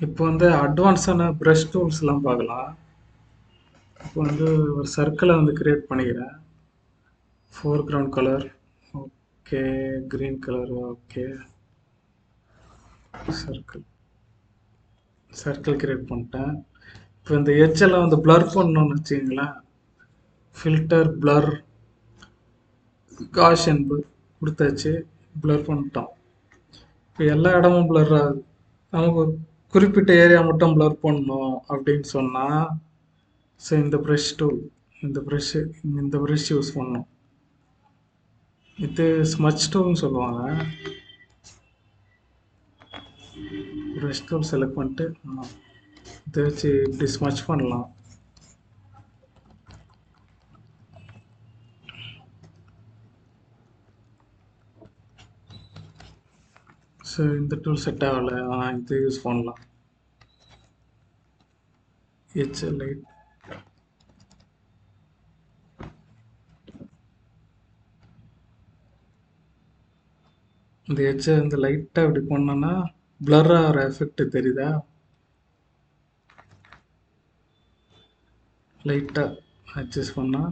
இப்போ வந்து அட்வான்ஸான ப்ரஷ் டூல்ஸ்லாம் பார்க்கலாம். இப்போ வந்து ஒரு சர்க்கிளை வந்து கிரியேட் பண்ணிக்கிறேன். Foreground colour okay, green colour okay, circle circle create பண்ணிட்டேன். இப்போ இந்த எட்ஜெல்லாம் வந்து பிளர் பண்ணணும்னு வச்சுங்களேன். ஃபில்டர் பிளர் காஷன் கொடுத்தாச்சு, பிளர் பண்ணிட்டோம். இப்போ எல்லா இடமும் பிளர் ஆகுது. நமக்கு ஒரு குறிப்பிட்ட ஏரியா மட்டும் பிளர் பண்ணணும் அப்படின்னு சொன்னால், ஸோ இந்த ப்ரஷ் டூல், இந்த ப்ரஷ் யூஸ் பண்ணணும். இது ஸ்மட்ச் டூல்னு சொல்லுவாங்க. ப்ரஷ் டூல் செலக்ட் பண்ணிட்டு இதை வச்சு இப்படி ஸ்மட்ச் பண்ணலாம். ஸோ இந்த டூல் செட் ஆகலை, இது யூஸ் பண்ணலாம். லைட் இந்த எட்ஜை வந்து லைட்டாக இப்படி பண்ணோன்னா பிளர் ஆகிற எஃபெக்ட் தெரியுதா? லைட்டாக அட்ஜஸ்ட் பண்ணால்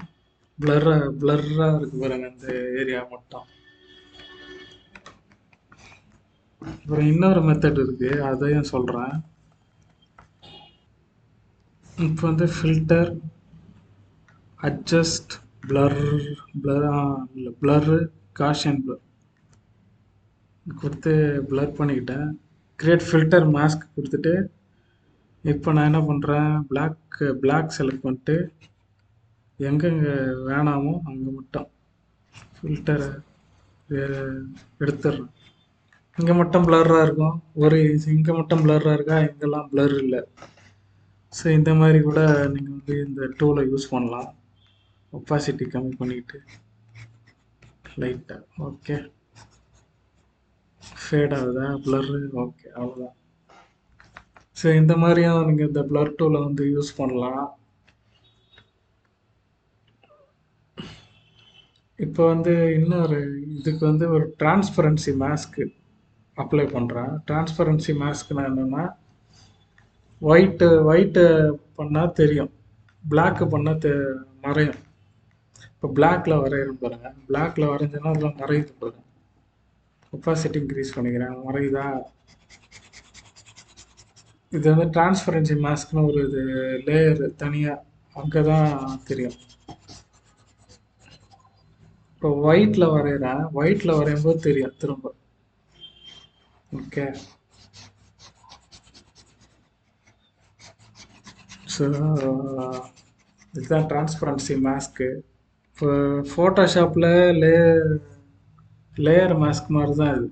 பிளர்ராக இருக்கு பாருங்க இந்த ஏரியா மட்டும். அப்புறம் இன்னொரு மெத்தட் இருக்குது, அதையும் சொல்கிறேன். இப்போ வந்து filter adjust blur caution blur கொடுத்து பிளர் பண்ணிக்கிட்டேன். கிரியேட் ஃபில்டர் மாஸ்க் கொடுத்துட்டு இப்போ நான் என்ன பண்ணுறேன், பிளாக் செலக்ட் பண்ணிட்டு எங்கெங்கே வேணாமோ அங்கே மட்டும் ஃபில்டரை எடுத்துடுறேன். இங்கே மட்டும் பிளர்ராக இருக்கும், இங்கே மட்டும் பிளர்ராக இருக்கா, இங்கெல்லாம் பிளர் இல்லை. ஸோ இந்த மாதிரி கூட நீங்கள் வந்து இந்த டூலை யூஸ் பண்ணலாம். ஒப்பாசிட்டி கம்மி பண்ணிக்கிட்டு லைட்டாக ஓகே, ஃபேட் ஆகுதா பிளர்ரு, ஓகே அவ்வளோதான். ஸோ இந்த மாதிரியும் நீங்கள் இந்த பிளர் டூலை வந்து யூஸ் பண்ணலாம். இப்போ வந்து இன்னொரு இதுக்கு வந்து ஒரு டிரான்ஸ்பரன்சி மாஸ்க்கு அப்ளை பண்ணுறேன். டிரான்ஸ்பரன்சி மாஸ்க்னா என்னென்னா, ஒயிட்டு பண்ணால் தெரியும், பிளாக்கு பண்ணால் மறையும். இப்போ பிளாக்ல வரைகிறேன் பாருங்க, பிளாக்ல வரைஞ்சேன்னா அதெல்லாம் மறையுது பாருங்க. ஒப்பாசிட்டி இன்க்ரீஸ் பண்ணிக்கிறேன், மறையுதா? இது வந்து டிரான்ஸ்பரன்சி மாஸ்க்னு ஒரு இது லேயர் தனியாக, அங்கே தான் தெரியும். இப்போ ஒயிட்டில் வரைகிறேன், ஒயிட்டில் வரையும் போது தெரியும் திரும்ப. ஓகே, ஸோ இதுதான் டிரான்ஸ்பரன்சி மாஸ்க்கு. இப்போ ஃபோட்டோஷாப்பில் லேயர் மாஸ்க் மாதிரி தான் இது.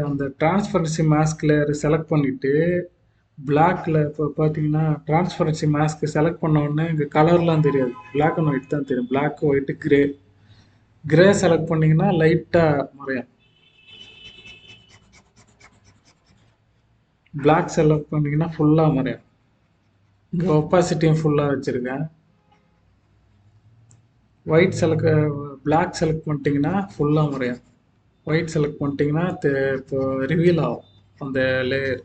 அந்த டிரான்ஸ்பரன்சி மாஸ்க் லேயர் செலக்ட் பண்ணிவிட்டு பிளாக்ல இப்போ பார்த்தீங்கன்னா டிரான்ஸ்பரன்சி மாஸ்க் செலக்ட் பண்ண உடனே இங்கே கலர்லாம் தெரியாது, பிளாக் அண்ட் ஒயிட் தான் தெரியும். பிளாக் ஒயிட்டு கிரே செலக்ட் பண்ணிங்கன்னா லைட்டாக மறையும். பிளாக் செலக்ட் பண்ணிங்கன்னா ஃபுல்லாக மறையும். இங்கே ஒப்பாசிட்டியும் ஃபுல்லாக வச்சுருக்கேன். பிளாக் செலக்ட் பண்ணிட்டீங்கன்னா ஃபுல்லாக மறையும். ஒயிட் செலக்ட் பண்ணிட்டீங்கன்னா இப்போ ரிவீல் ஆகும் அந்த லேயர்.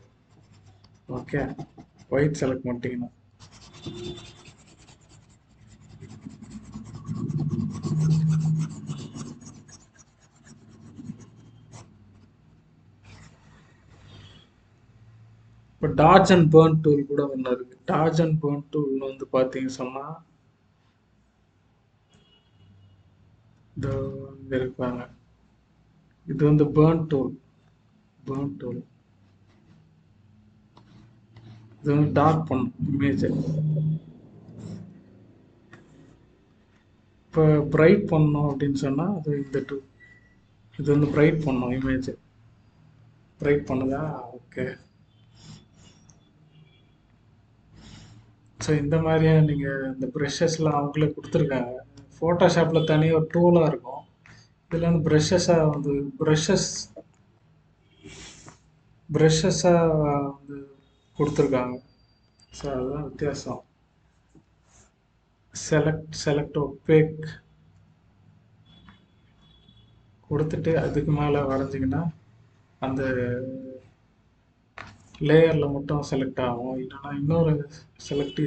ஓகே, ஒயிட் செலக்ட் பண்ணிட்டீங்கன்னா இப்போ டாட்ஜ் அண்ட் பேர்ன் டூல் கூட ஒன்று இருக்குது. டாட்ஜ் அண்ட் பேர்ன் டூல் வந்து பார்த்தீங்க சொன்னால் இங்கே இருப்பாங்க. இது வந்து பேர்ன் டூல். இது வந்து டார்க் பண்ணும் இமேஜை. இப்போ பிரைட் பண்ணணும் அப்படின்னு சொன்னால் அது இந்த டூல். இது வந்து பிரைட் பண்ணும் இமேஜை. பிரைட் பண்ணுதா? ஓகே. ஸோ இந்த மாதிரியே நீங்கள் இந்த ப்ரெஷஸ்லாம் அவங்களே கொடுத்துருக்காங்க. ஃபோட்டோஷாப்பில் தனியாக ஒரு டூலாக இருக்கும், இதில் வந்து ப்ரெஷஸாக வந்து வந்து கொடுத்துருக்காங்க. ஸோ அதுதான் வித்தியாசம். செலக்ட் ஒப்பேக் கொடுத்துட்டு அதுக்கு மேலே வரைஞ்சிங்கன்னா அந்த லேயரில் மட்டும் செலக்ட் ஆகும். இல்லைன்னா இன்னொரு செலக்ட்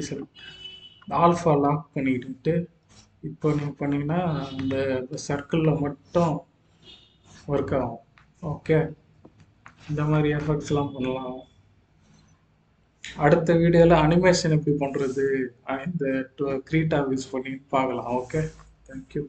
ஆல்ஃபா லாக் பண்ணிக்கிட்டு இப்போ நீங்கள் பண்ணிங்கன்னா அந்த சர்க்கிளில் மட்டும் ஒர்க் ஆகும். ஓகே, இந்த மாதிரி எஃபெக்ட்ஸ்லாம் பண்ணலாம். அடுத்த வீடியோவில் அனிமேஷன் எப்படி பண்ணுறது இந்த க்ரீட்டா யூஸ் பண்ணி பார்க்கலாம். Okay, thank you.